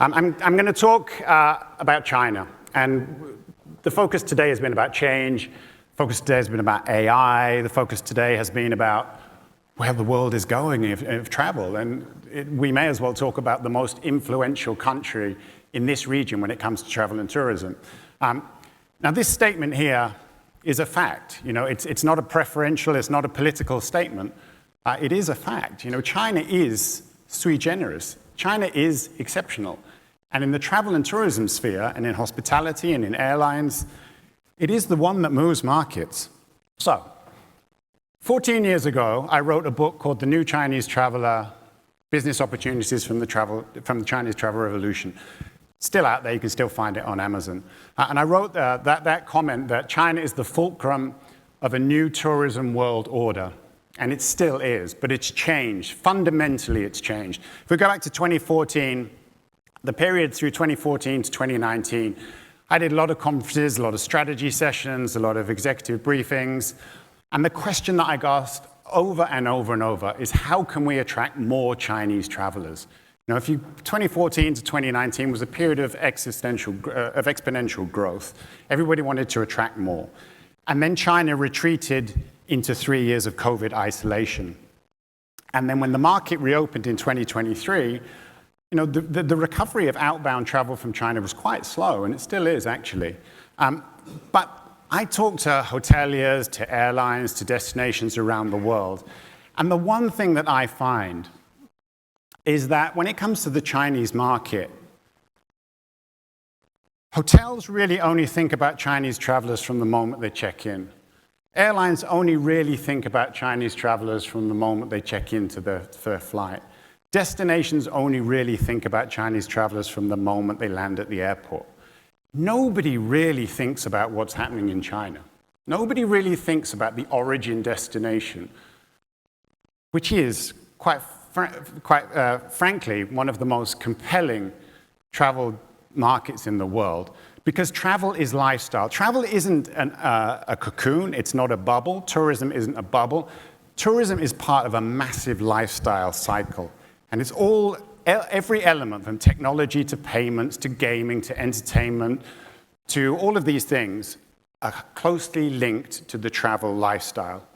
I'm going to talk about China, and the focus today has been about change. The focus today has been about AI. The focus today has been about where the world is going if travel, and we may as well talk about the most influential country in this region when it comes to travel and tourism. Now, this statement here is a fact. You know, it's not a preferential, it's not a political statement. It is a fact. You know, China is sui generis. China is exceptional. And in the travel and tourism sphere, and in hospitality and in airlines, it is the one that moves markets. So, 14 years ago, I wrote a book called The New Chinese Traveler, Business Opportunities from the Chinese Travel Revolution. Still out there, you can still find it on Amazon. And I wrote that comment that China is the fulcrum of a new tourism world order. And it still is, but it's changed. Fundamentally, it's changed. If we go back to 2014, the period through 2014 to 2019, I did a lot of conferences, a lot of strategy sessions, a lot of executive briefings. And the question that I got asked over and over and over is, how can we attract more Chinese travelers? You know, 2014 to 2019 was a period of exponential growth. Everybody wanted to attract more. And then China retreated into 3 years of COVID isolation. And then when the market reopened in 2023, you know, the recovery of outbound travel from China was quite slow, and it still is, actually. But I talked to hoteliers, to airlines, to destinations around the world. And the one thing that I find is that when it comes to the Chinese market, hotels really only think about Chinese travelers from the moment they check in. Airlines only really think about Chinese travelers from the moment they check into their flight. Destinations only really think about Chinese travelers from the moment they land at the airport. Nobody really thinks about what's happening in China. Nobody really thinks about the origin destination, which is, quite frankly, one of the most compelling travel markets in the world. Because travel is lifestyle. Travel isn't a cocoon, it's not a bubble. Tourism isn't a bubble. Tourism is part of a massive lifestyle cycle. And it's every element, from technology to payments to gaming to entertainment to all of these things, are closely linked to the travel lifestyle.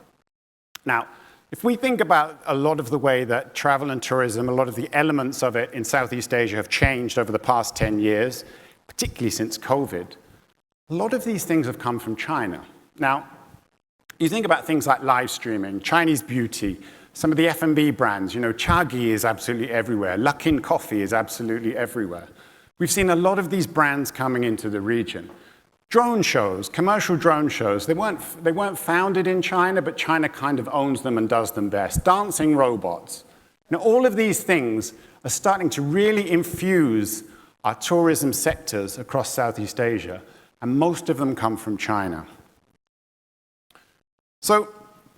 Now, if we think about a lot of the way that travel and tourism, a lot of the elements of it in Southeast Asia have changed over the past 10 years, particularly since COVID, a lot of these things have come from China. Now, you think about things like live streaming, Chinese beauty, some of the F&B brands, you know, Chagi is absolutely everywhere, Luckin Coffee is absolutely everywhere. We've seen a lot of these brands coming into the region. Drone shows, commercial drone shows, they weren't founded in China, but China kind of owns them and does them best. Dancing robots. Now, all of these things are starting to really infuse our tourism sectors across Southeast Asia, and most of them come from China. So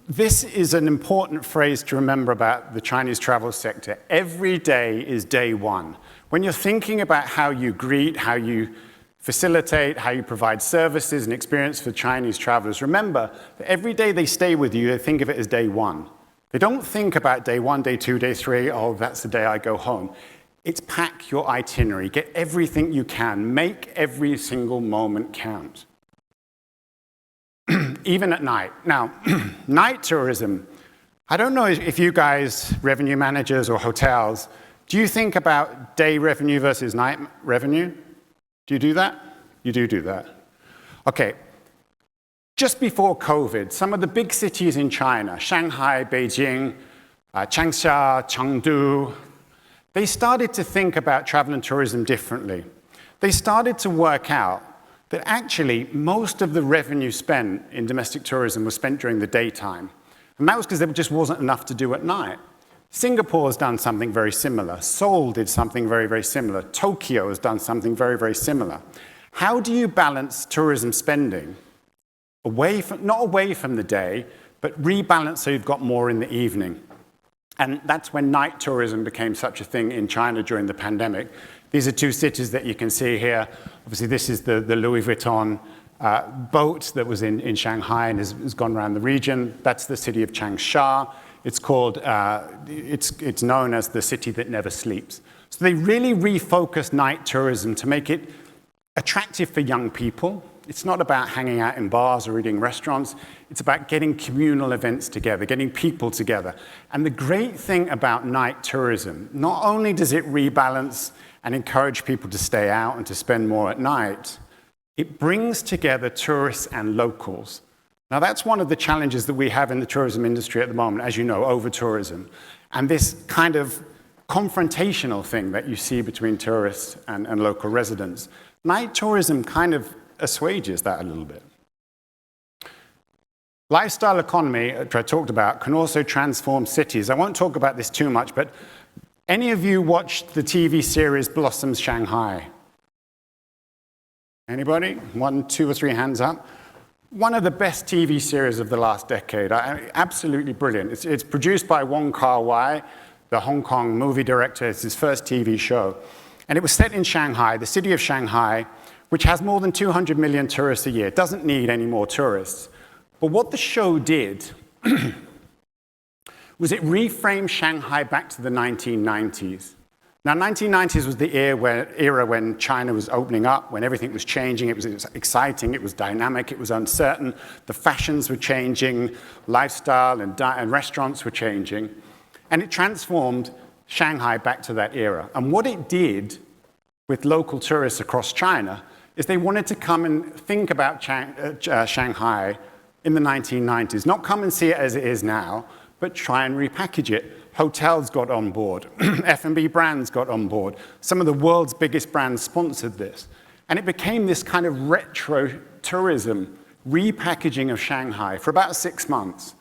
this is an important phrase to remember about the Chinese travel sector. Every day is day one. When you're thinking about how you greet, how you facilitate, how you provide services and experience for Chinese travelers, remember that every day they stay with you, they think of it as day one. They don't think about day one, day two, day three, oh, that's the day I go home. It's pack your itinerary, get everything you can, make every single moment count. Even at night. Now, night tourism, I don't know if you guys, revenue managers or hotels, do you think about day revenue versus night revenue? Do you do that? You do that. Okay. Just before COVID, some of the big cities in China, Shanghai, Beijing, Changsha, Chengdu, they started to think about travel and tourism differently. They started to work out that actually most of the revenue spent in domestic tourism was spent during the daytime. And that was because there just wasn't enough to do at night. Singapore has done something very similar. Seoul did something very, very similar. Tokyo has done something very, very similar. How do you balance tourism spending not away from the day, but rebalance so you've got more in the evening? And that's when night tourism became such a thing in China during the pandemic. These are two cities that you can see here. Obviously, this is the Louis Vuitton boat that was in Shanghai and has gone around the region. That's the city of Changsha. It's known as the city that never sleeps. So they really refocused night tourism to make it attractive for young people. It's not about hanging out in bars or eating restaurants. It's about getting communal events together, getting people together. And the great thing about night tourism, not only does it rebalance and encourage people to stay out and to spend more at night, it brings together tourists and locals. Now, that's one of the challenges that we have in the tourism industry at the moment, as you know, over-tourism. And this kind of confrontational thing that you see between tourists and local residents. Night tourism kind of assuages that a little bit. Lifestyle economy, which I talked about, can also transform cities. I won't talk about this too much, but any of you watched the TV series Blossoms Shanghai? Anybody? 1, 2, or 3 hands up. One of the best TV series of the last decade. Absolutely brilliant. It's produced by Wong Kar-wai, the Hong Kong movie director. It's his first TV show. And it was set in Shanghai, the city of Shanghai, which has more than 200 million tourists a year. It doesn't need any more tourists. But what the show did was it reframed Shanghai back to the 1990s. Now, 1990s was the era when China was opening up, when everything was changing. It was exciting, it was dynamic, it was uncertain. The fashions were changing, lifestyle and restaurants were changing. And it transformed Shanghai back to that era. And what it did with local tourists across China is they wanted to come and think about Shanghai in the 1990s. Not come and see it as it is now, but try and repackage it. Hotels got on board. F&B brands got on board. Some of the world's biggest brands sponsored this. And it became this kind of retro tourism repackaging of Shanghai for about 6 months.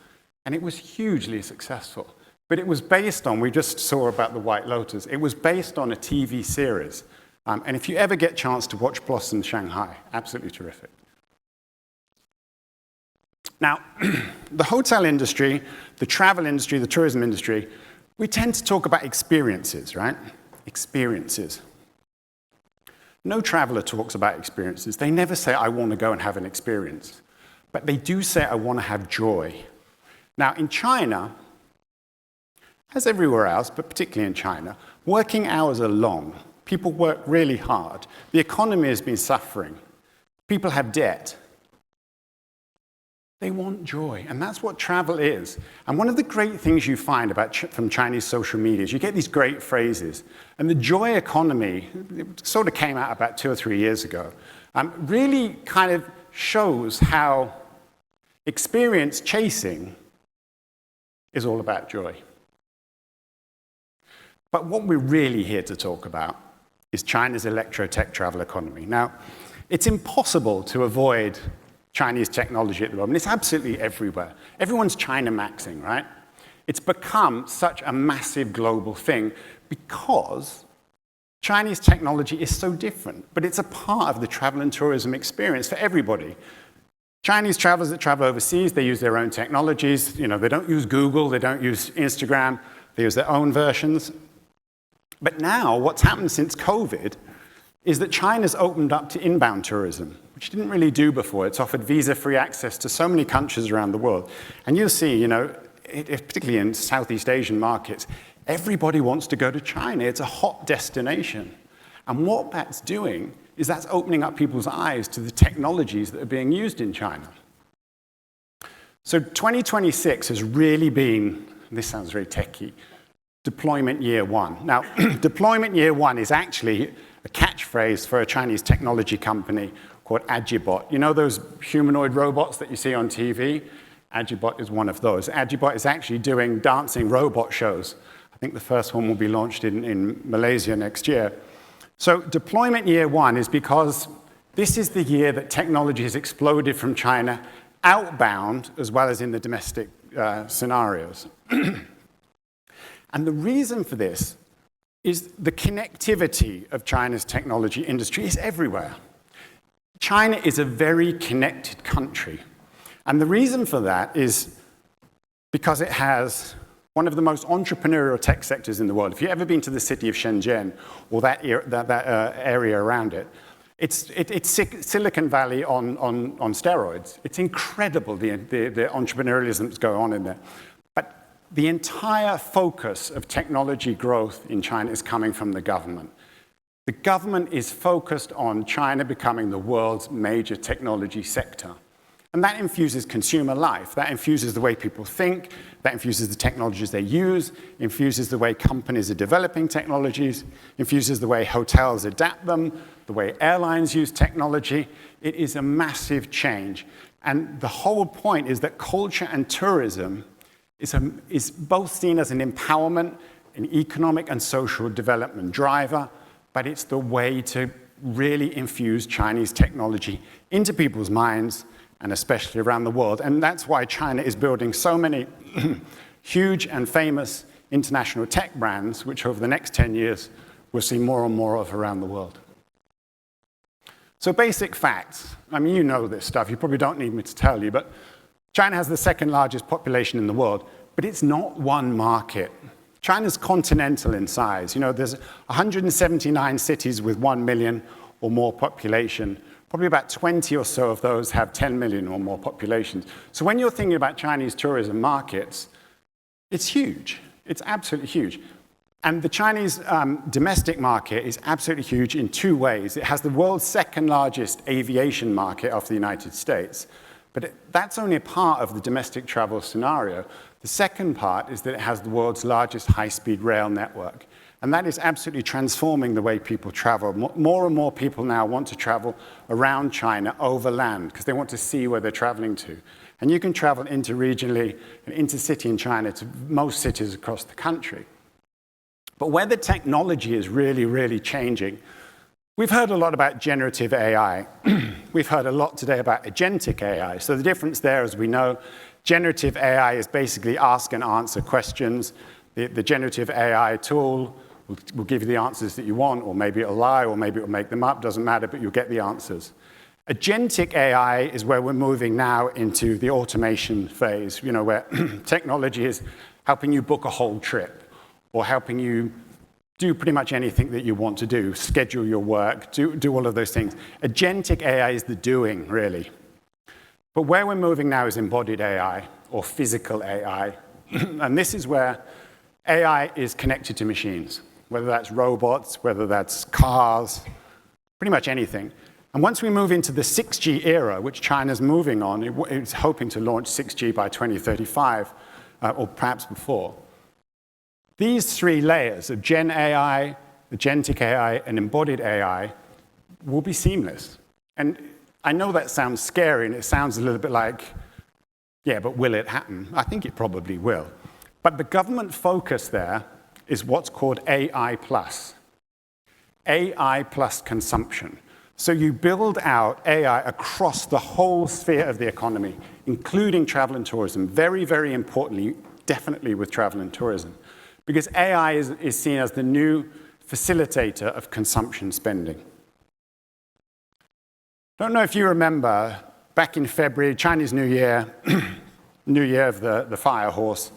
And it was hugely successful. But it was based on, we just saw about the White Lotus, it was based on a TV series. And if you ever get a chance to watch Blossom Shanghai, absolutely terrific. Now, the hotel industry, the travel industry, the tourism industry, we tend to talk about experiences, right? Experiences. No traveler talks about experiences. They never say, I want to go and have an experience. But they do say, I want to have joy. Now, in China, as everywhere else, but particularly in China, working hours are long. People work really hard. The economy has been suffering. People have debt. They want joy, and that's what travel is. And one of the great things you find from Chinese social media is you get these great phrases. And the joy economy, it sort of came out about 2 or 3 years ago, really kind of shows how experience chasing is all about joy. But what we're really here to talk about is China's electro-tech travel economy. Now, it's impossible to avoid Chinese technology at the moment. It's absolutely everywhere. Everyone's China maxing, right? It's become such a massive global thing because Chinese technology is so different, but it's a part of the travel and tourism experience for everybody. Chinese travelers that travel overseas, they use their own technologies. You know, they don't use Google, they don't use Instagram, they use their own versions. But now, what's happened since COVID is that China's opened up to inbound tourism, which it didn't really do before. It's offered visa-free access to so many countries around the world. And you'll see, you know, particularly in Southeast Asian markets, everybody wants to go to China. It's a hot destination. And what that's doing is that's opening up people's eyes to the technologies that are being used in China. So 2026 has really been, this sounds very techy, deployment year one. Now, deployment year one is actually a catchphrase for a Chinese technology company called Agibot. You know those humanoid robots that you see on TV? Agibot is one of those. Agibot is actually doing dancing robot shows. I think the first one will be launched in Malaysia next year. So deployment year one is because this is the year that technology has exploded from China outbound as well as in the domestic scenarios. And the reason for this is the connectivity of China's technology industry is everywhere. China is a very connected country. And the reason for that is because it has one of the most entrepreneurial tech sectors in the world. If you've ever been to the city of Shenzhen or that area around it, it's Silicon Valley on steroids. It's incredible, the entrepreneurialism that's going on in there. But the entire focus of technology growth in China is coming from the government. The government is focused on China becoming the world's major technology sector. And that infuses consumer life. That infuses the way people think. That infuses the technologies they use, infuses the way companies are developing technologies, infuses the way hotels adapt them, the way airlines use technology. It is a massive change. And the whole point is that culture and tourism is both seen as an empowerment, an economic and social development driver, but it's the way to really infuse Chinese technology into people's minds, and especially around the world. And that's why China is building so many huge and famous international tech brands, which over the next 10 years, we'll see more and more of around the world. So basic facts. I mean, you know this stuff. You probably don't need me to tell you, but China has the second largest population in the world, but it's not one market. China's continental in size. You know, there's 179 cities with 1 million or more population. Probably about 20 or so of those have 10 million or more populations. So when you're thinking about Chinese tourism markets, it's huge. It's absolutely huge. And the Chinese domestic market is absolutely huge in two ways. It has the world's second largest aviation market after the United States. But that's only a part of the domestic travel scenario. The second part is that it has the world's largest high-speed rail network. And that is absolutely transforming the way people travel. More and more people now want to travel around China over land because they want to see where they're traveling to. And you can travel interregionally and intercity in China to most cities across the country. But where the technology is really, really changing, we've heard a lot about generative AI. We've heard a lot today about agentic AI. So the difference there, as we know, generative AI is basically ask and answer questions. The generative AI tool will give you the answers that you want, or maybe it'll lie, or maybe it'll make them up, doesn't matter, but you'll get the answers. Agentic AI is where we're moving now into the automation phase, you know, where technology is helping you book a whole trip, or helping you do pretty much anything that you want to do, schedule your work, do all of those things. Agentic AI is the doing, really. But where we're moving now is embodied AI, or physical AI. And this is where AI is connected to machines, whether that's robots, whether that's cars, pretty much anything. And once we move into the 6G era, which China's moving on, it's hoping to launch 6G by 2035, or perhaps before. These three layers of Gen AI, agentic AI, and embodied AI will be seamless. And I know that sounds scary, and it sounds a little bit like, yeah, but will it happen? I think it probably will. But the government focus there is what's called AI plus. AI plus consumption. So you build out AI across the whole sphere of the economy, including travel and tourism. Very, very importantly, definitely with travel and tourism. Because AI is seen as the new facilitator of consumption spending. Don't know if you remember, back in February, Chinese New Year, New Year of the fire horse,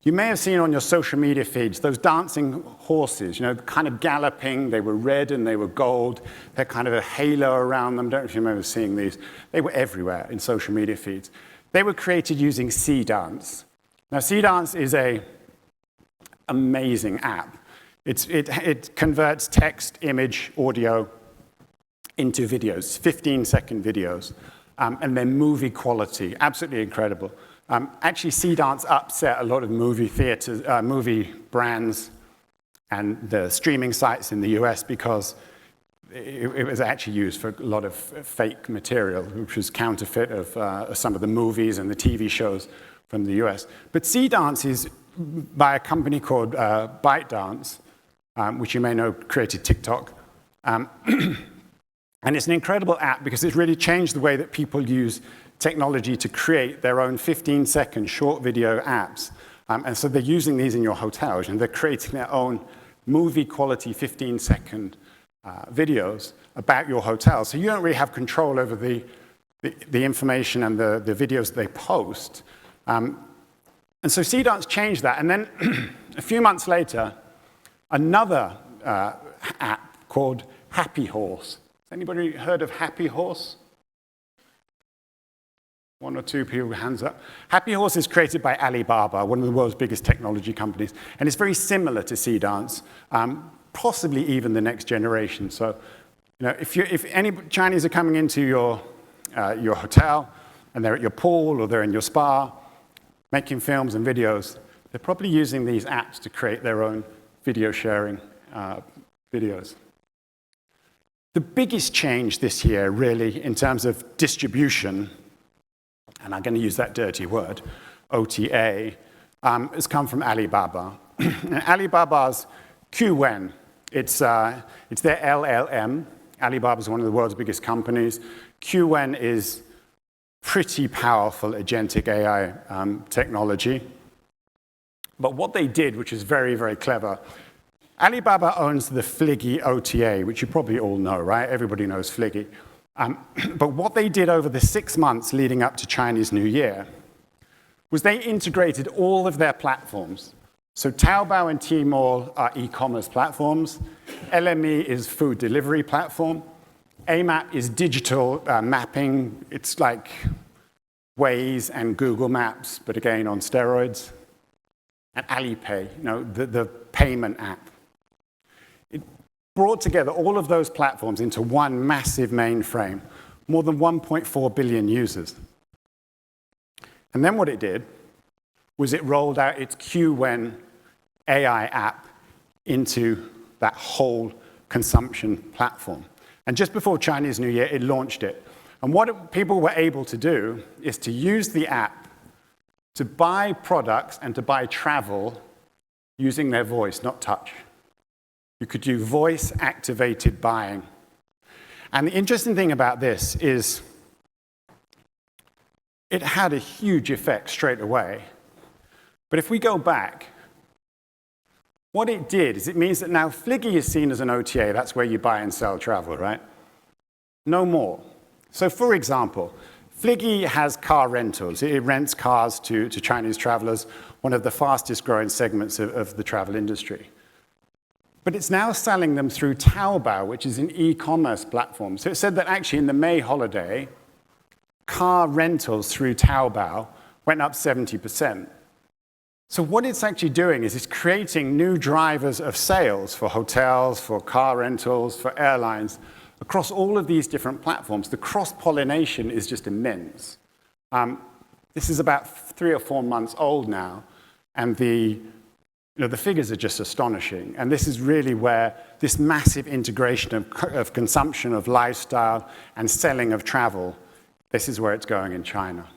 you may have seen on your social media feeds those dancing horses, you know, kind of galloping. They were red and they were gold. They had kind of a halo around them. Don't know if you remember seeing these. They were everywhere in social media feeds. They were created using C-Dance. Now, C-Dance is an amazing app. It converts text, image, audio into videos, 15-second videos, and they're movie quality, absolutely incredible. Actually, C-Dance upset a lot of movie theaters, movie brands and the streaming sites in the US because it was actually used for a lot of fake material, which was counterfeit of some of the movies and the TV shows from the US. But C-Dance is by a company called ByteDance, which you may know created TikTok. And it's an incredible app because it's really changed the way that people use technology to create their own 15-second short video apps. And so they're using these in your hotels, and they're creating their own movie-quality 15-second videos about your hotel. So you don't really have control over the information and the videos that they post. And so C-Dance changed that. And then a few months later, another app called Happy Horse. Has anybody heard of Happy Horse? One or two people, hands up. Happy Horse is created by Alibaba, one of the world's biggest technology companies, and it's very similar to Sea Dance, possibly even the next generation. So, if any Chinese are coming into your hotel, and they're at your pool or they're in your spa, making films and videos, they're probably using these apps to create their own video sharing videos. The biggest change this year, really, in terms of distribution, and I'm going to use that dirty word, OTA, has come from Alibaba. Alibaba's QWEN, it's their LLM. Alibaba is one of the world's biggest companies. QWEN is pretty powerful agentic AI technology. But what they did, which is very, very clever, Alibaba owns the Fliggy OTA, which you probably all know, right? Everybody knows Fliggy. But what they did over the 6 months leading up to Chinese New Year was they integrated all of their platforms. So Taobao and Tmall are e-commerce platforms. LME is food delivery platform. AMAP is digital mapping. It's like Waze and Google Maps, but again on steroids. And Alipay, the payment app. It brought together all of those platforms into one massive mainframe, more than 1.4 billion users. And then what it did was it rolled out its QWEN AI app into that whole consumption platform. And just before Chinese New Year, it launched it. And what people were able to do is to use the app to buy products and to buy travel using their voice, not touch. You could do voice-activated buying. And the interesting thing about this is it had a huge effect straight away. But if we go back, what it did is it means that now Fliggy is seen as an OTA. That's where you buy and sell travel, right? No more. So for example, Fliggy has car rentals. It rents cars to Chinese travelers, one of the fastest growing segments of the travel industry. But it's now selling them through Taobao, which is an e-commerce platform. So it said that actually in the May holiday, car rentals through Taobao went up 70%. So what it's actually doing is it's creating new drivers of sales for hotels, for car rentals, for airlines, across all of these different platforms. The cross-pollination is just immense. This is about 3 or 4 months old now, and the figures are just astonishing. And this is really where this massive integration of consumption, of lifestyle, and selling of travel, this is where it's going in China.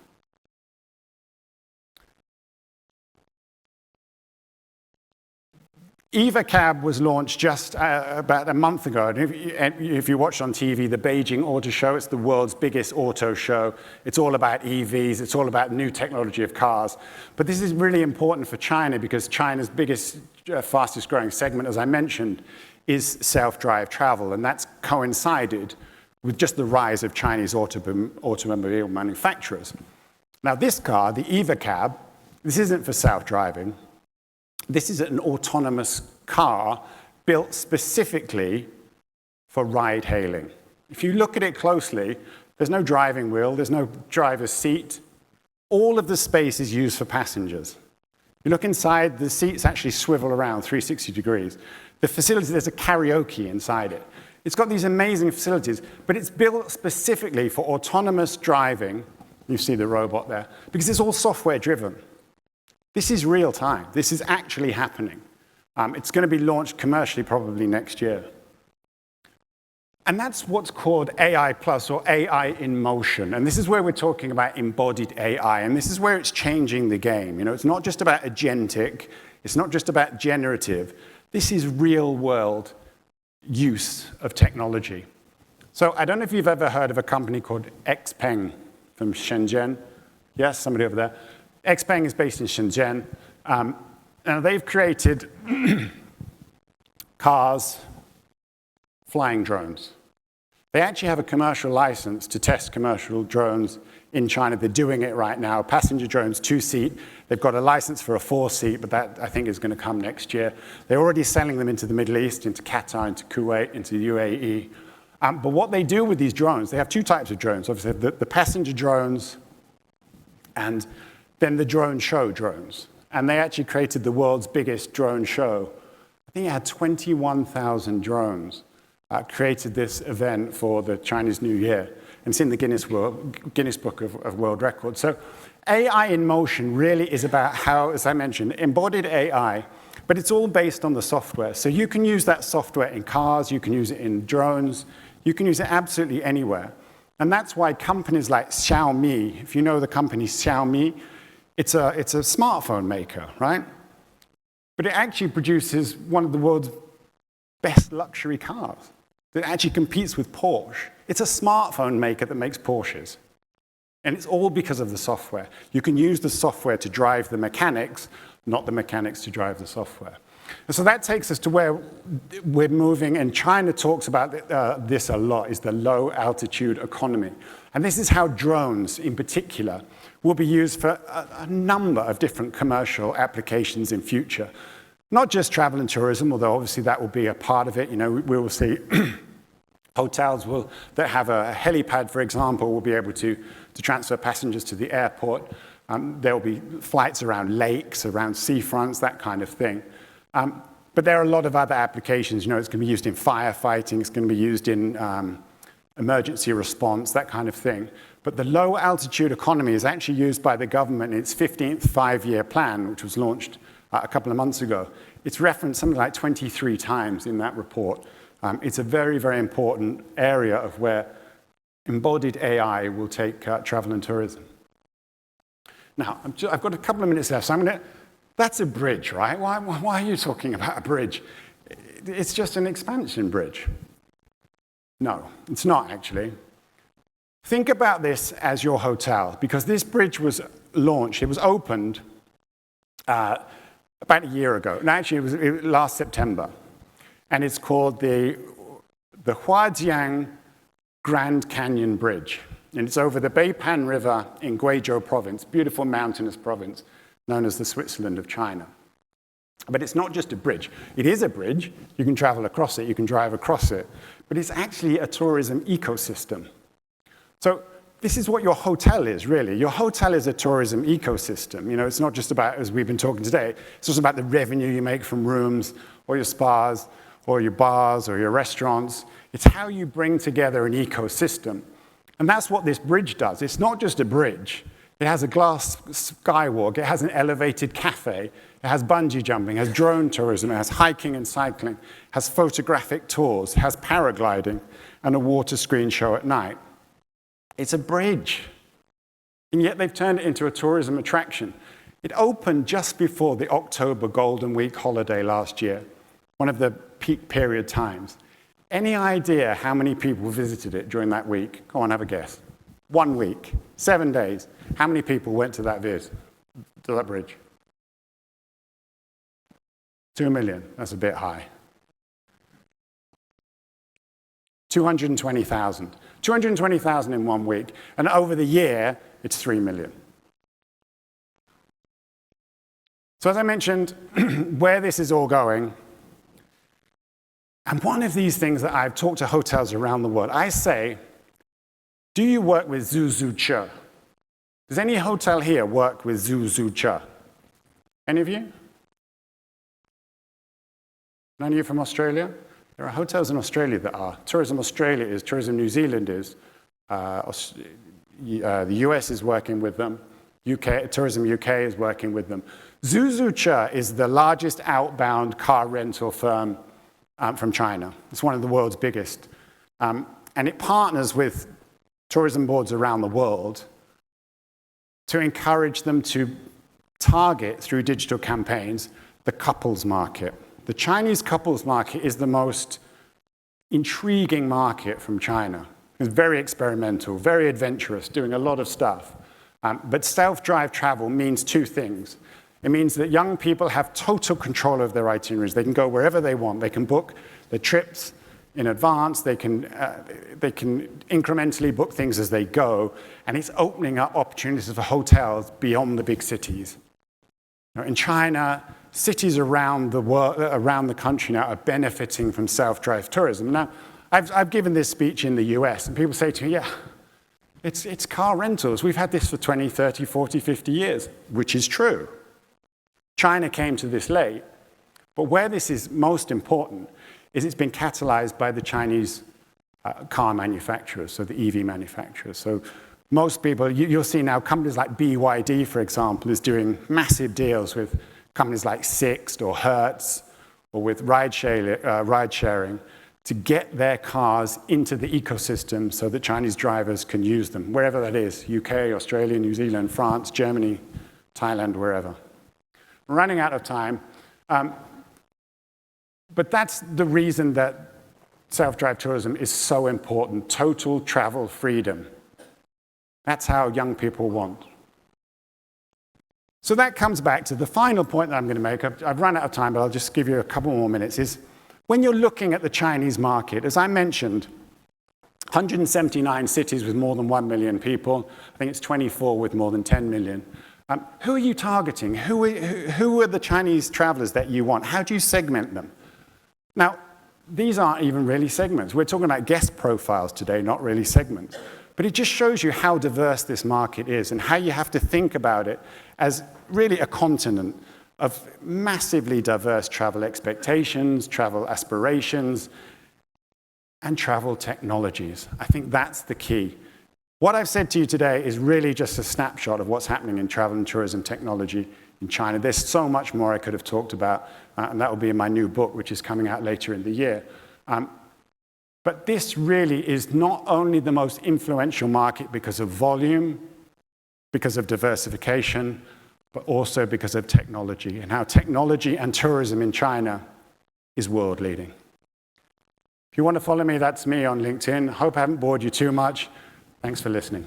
EvaCab was launched just about a month ago. And if you watched on TV, the Beijing Auto Show, it's the world's biggest auto show. It's all about EVs. It's all about new technology of cars. But this is really important for China because China's biggest, fastest growing segment, as I mentioned, is self-drive travel. And that's coincided with just the rise of Chinese automobile manufacturers. Now, this car, the EvaCab, this isn't for self-driving. This is an autonomous car built specifically for ride-hailing. If you look at it closely, there's no driving wheel, there's no driver's seat. All of the space is used for passengers. You look inside, the seats actually swivel around 360 degrees. The facility, there's a karaoke inside it. It's got these amazing facilities, but it's built specifically for autonomous driving. You see the robot there, because it's all software-driven. This is real time. This is actually happening. It's going to be launched commercially probably next year. And that's what's called AI Plus, or AI in motion. And this is where we're talking about embodied AI. And this is where it's changing the game. It's not just about agentic. It's not just about generative. This is real-world use of technology. So I don't know if you've ever heard of a company called XPeng from Shenzhen. Yes, somebody over there. XPeng is based in Shenzhen. And they've created cars, flying drones. They actually have a commercial license to test commercial drones in China. They're doing it right now. Passenger drones, 2-seat. They've got a license for a 4-seat, but that, I think, is going to come next year. They're already selling them into the Middle East, into Qatar, into Kuwait, into UAE. But what they do with these drones, they have 2 types of drones. Obviously, the passenger drones And then the drone show drones. And they actually created the world's biggest drone show. I think it had 21,000 drones. Created this event for the Chinese New Year. And it's in the Guinness Book of World Records. So AI in motion really is about how, as I mentioned, embodied AI, but it's all based on the software. So you can use that software in cars, you can use it in drones, you can use it absolutely anywhere. And that's why companies like Xiaomi, if you know the company Xiaomi, it's a smartphone maker, right? But it actually produces one of the world's best luxury cars. That actually competes with Porsche. It's a smartphone maker that makes Porsches. And it's all because of the software. You can use the software to drive the mechanics, not the mechanics to drive the software. And so that takes us to where we're moving, and China talks about this a lot, is the low altitude economy. And this is how drones, in particular, will be used for a number of different commercial applications in future. Not just travel and tourism, although obviously that will be a part of it. You know, we will see hotels that have a helipad, for example, will be able to transfer passengers to the airport. There will be flights around lakes, around seafronts, that kind of thing. But there are a lot of other applications. You know, it's going to be used in firefighting, it's going to be used in emergency response, that kind of thing. But the low altitude economy is actually used by the government in its 15th five-year plan, which was launched a couple of months ago. It's referenced something like 23 times in that report. It's a very, very important area of where embodied AI will take travel and tourism. Now, I've got a couple of minutes left, so that's a bridge, right? Why are you talking about a bridge? It's just an expansion bridge. No, it's not actually. Think about this as your hotel, because this bridge was launched, it was opened about a year ago. And actually, it was last September. And it's called the Huajiang Grand Canyon Bridge. And it's over the Beipan River in Guizhou province, beautiful mountainous province, known as the Switzerland of China. But it's not just a bridge. It is a bridge. You can travel across it, you can drive across it. But it's actually a tourism ecosystem. So this is what your hotel is, really. Your hotel is a tourism ecosystem. You know, it's not just about, as we've been talking today, it's just about the revenue you make from rooms or your spas or your bars or your restaurants. It's how you bring together an ecosystem. And that's what this bridge does. It's not just a bridge. It has a glass skywalk. It has an elevated cafe. It has bungee jumping. It has drone tourism. It has hiking and cycling. It has photographic tours. It has paragliding and a water screen show at night. It's a bridge. And yet they've turned it into a tourism attraction. It opened just before the October Golden Week holiday last year, one of the peak period times. Any idea how many people visited it during that week? Go on, have a guess. 1 week, 7 days. How many people went to that bridge? 2 million. That's a bit high. 220,000. 220,000 in 1 week. And over the year, it's 3 million. So as I mentioned, where this is all going, and one of these things that I've talked to hotels around the world, I say, do you work with Zhu? Does any hotel here work with Zhu? Any of you? None of you from Australia? There are hotels in Australia that are. Tourism Australia is, Tourism New Zealand is, the US is working with them, Tourism UK is working with them. Zhu is the largest outbound car rental firm from China. It's one of the world's biggest. And it partners with tourism boards around the world to encourage them to target, through digital campaigns, the couples market. The Chinese couples market is the most intriguing market from China. It's very experimental, very adventurous, doing a lot of stuff. But self-drive travel means two things. It means that young people have total control of their itineraries. They can go wherever they want. They can book their trips in advance. They can incrementally book things as they go. And it's opening up opportunities for hotels beyond the big cities. Now, in China, cities around the world, around the country now are benefiting from self-drive tourism. Now, I've given this speech in the US, and people say to me, yeah, It's car rentals. We've had this for 20, 30, 40, 50 years, which is true. China came to this late, but where this is most important is it's been catalyzed by the Chinese car manufacturers, so the EV manufacturers. So most people, you'll see now companies like BYD, for example, is doing massive deals with companies like Sixt or Hertz or with ride sharing to get their cars into the ecosystem so that Chinese drivers can use them, wherever that is, UK, Australia, New Zealand, France, Germany, Thailand, wherever. We're running out of time. But that's the reason that self-drive tourism is so important, total travel freedom. That's how young people want. So that comes back to the final point that I'm going to make. I've run out of time, but I'll just give you a couple more minutes, is when you're looking at the Chinese market, as I mentioned, 179 cities with more than 1 million people. I think it's 24 with more than 10 million. Who are you targeting? Who are the Chinese travelers that you want? How do you segment them? Now, these aren't even really segments. We're talking about guest profiles today, not really segments. But it just shows you how diverse this market is and how you have to think about it as really a continent of massively diverse travel expectations, travel aspirations, and travel technologies. I think that's the key. What I've said to you today is really just a snapshot of what's happening in travel and tourism technology in China. There's so much more I could have talked about, and that will be in my new book, which is coming out later in the year. But this really is not only the most influential market because of volume, because of diversification, but also because of technology and how technology and tourism in China is world leading. If you want to follow me, that's me on LinkedIn. Hope I haven't bored you too much. Thanks for listening.